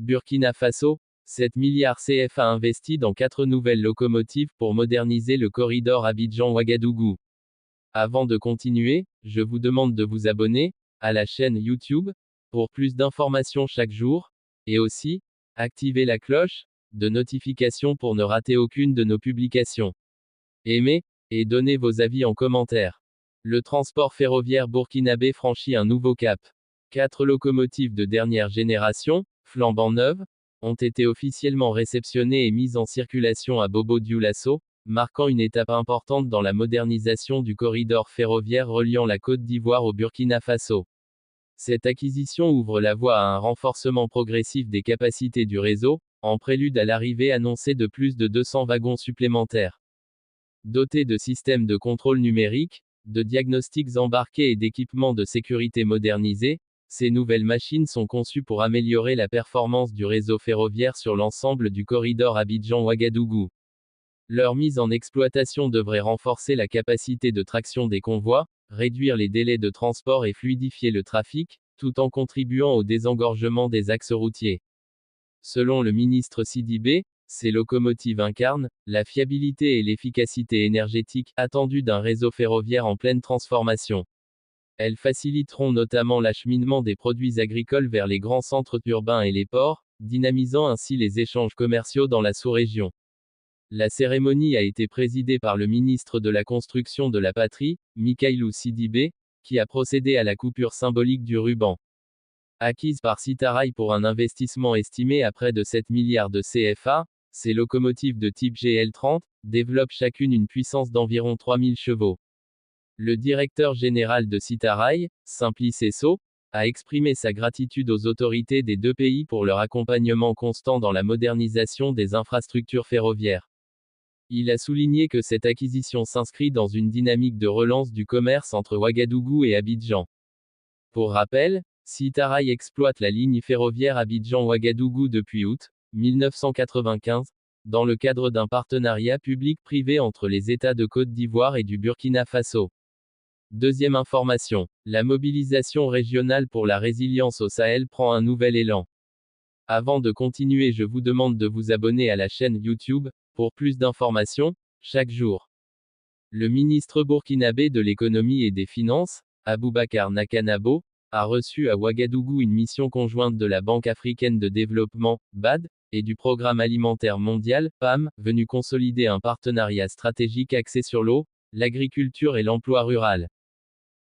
Burkina Faso, 7 milliards CFA investis dans 4 nouvelles locomotives pour moderniser le corridor Abidjan-Ouagadougou. Avant de continuer, je vous demande de vous abonner à la chaîne YouTube pour plus d'informations chaque jour, et aussi, activer la cloche de notification pour ne rater aucune de nos publications. Aimez et donnez vos avis en commentaire. Le transport ferroviaire burkinabé franchit un nouveau cap. 4 locomotives de dernière génération, flambant neuves, ont été officiellement réceptionnées et mises en circulation à Bobo-Dioulasso, marquant une étape importante dans la modernisation du corridor ferroviaire reliant la Côte d'Ivoire au Burkina Faso. Cette acquisition ouvre la voie à un renforcement progressif des capacités du réseau, en prélude à l'arrivée annoncée de plus de 200 wagons supplémentaires. Dotées de systèmes de contrôle numérique, de diagnostics embarqués et d'équipements de sécurité modernisés, ces nouvelles machines sont conçues pour améliorer la performance du réseau ferroviaire sur l'ensemble du corridor Abidjan-Ouagadougou. Leur mise en exploitation devrait renforcer la capacité de traction des convois, réduire les délais de transport et fluidifier le trafic, tout en contribuant au désengorgement des axes routiers. Selon le ministre Sidibé, ces locomotives incarnent la fiabilité et l'efficacité énergétique attendues d'un réseau ferroviaire en pleine transformation. Elles faciliteront notamment l'acheminement des produits agricoles vers les grands centres urbains et les ports, dynamisant ainsi les échanges commerciaux dans la sous-région. La cérémonie a été présidée par le ministre de la Construction de la Patrie, Mikailou Sidibé, qui a procédé à la coupure symbolique du ruban. Acquises par Citarail pour un investissement estimé à près de 7 milliards de CFA, ces locomotives de type GL30 développent chacune une puissance d'environ 3000 chevaux. Le directeur général de Citarail, Simplice Esso, a exprimé sa gratitude aux autorités des deux pays pour leur accompagnement constant dans la modernisation des infrastructures ferroviaires. Il a souligné que cette acquisition s'inscrit dans une dynamique de relance du commerce entre Ouagadougou et Abidjan. Pour rappel, Citarail exploite la ligne ferroviaire Abidjan-Ouagadougou depuis août 1995, dans le cadre d'un partenariat public-privé entre les États de Côte d'Ivoire et du Burkina Faso. Deuxième information, la mobilisation régionale pour la résilience au Sahel prend un nouvel élan. Avant de continuer, je vous demande de vous abonner à la chaîne YouTube pour plus d'informations chaque jour. Le ministre burkinabé de l'économie et des finances, Aboubacar Nakanabo, a reçu à Ouagadougou une mission conjointe de la Banque africaine de développement, BAD, et du Programme alimentaire mondial, PAM, venu consolider un partenariat stratégique axé sur l'eau, l'agriculture et l'emploi rural.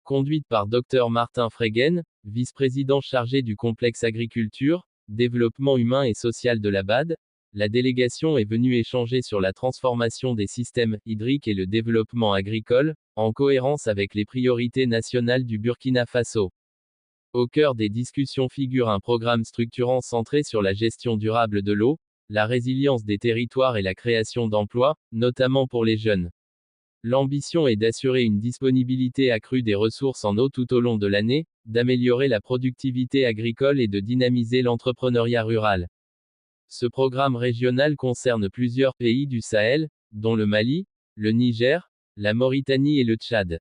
Conduite par Dr Martin Freguen, vice-président chargé du complexe agriculture, développement humain et social de la BAD, la délégation est venue échanger sur la transformation des systèmes hydriques et le développement agricole, en cohérence avec les priorités nationales du Burkina Faso. Au cœur des discussions figure un programme structurant centré sur la gestion durable de l'eau, la résilience des territoires et la création d'emplois, notamment pour les jeunes. L'ambition est d'assurer une disponibilité accrue des ressources en eau tout au long de l'année, d'améliorer la productivité agricole et de dynamiser l'entrepreneuriat rural. Ce programme régional concerne plusieurs pays du Sahel, dont le Mali, le Niger, la Mauritanie et le Tchad.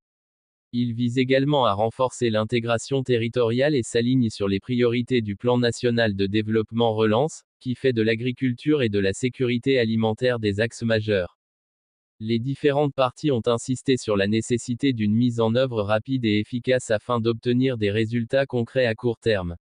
Il vise également à renforcer l'intégration territoriale et s'aligne sur les priorités du Plan national de développement Relance, qui fait de l'agriculture et de la sécurité alimentaire des axes majeurs. Les différentes parties ont insisté sur la nécessité d'une mise en œuvre rapide et efficace afin d'obtenir des résultats concrets à court terme.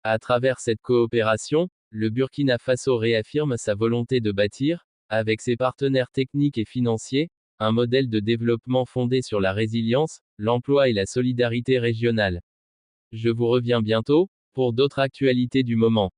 À travers cette coopération, le Burkina Faso réaffirme sa volonté de bâtir, avec ses partenaires techniques et financiers, un modèle de développement fondé sur la résilience, l'emploi et la solidarité régionale. Je vous reviens bientôt, pour d'autres actualités du moment.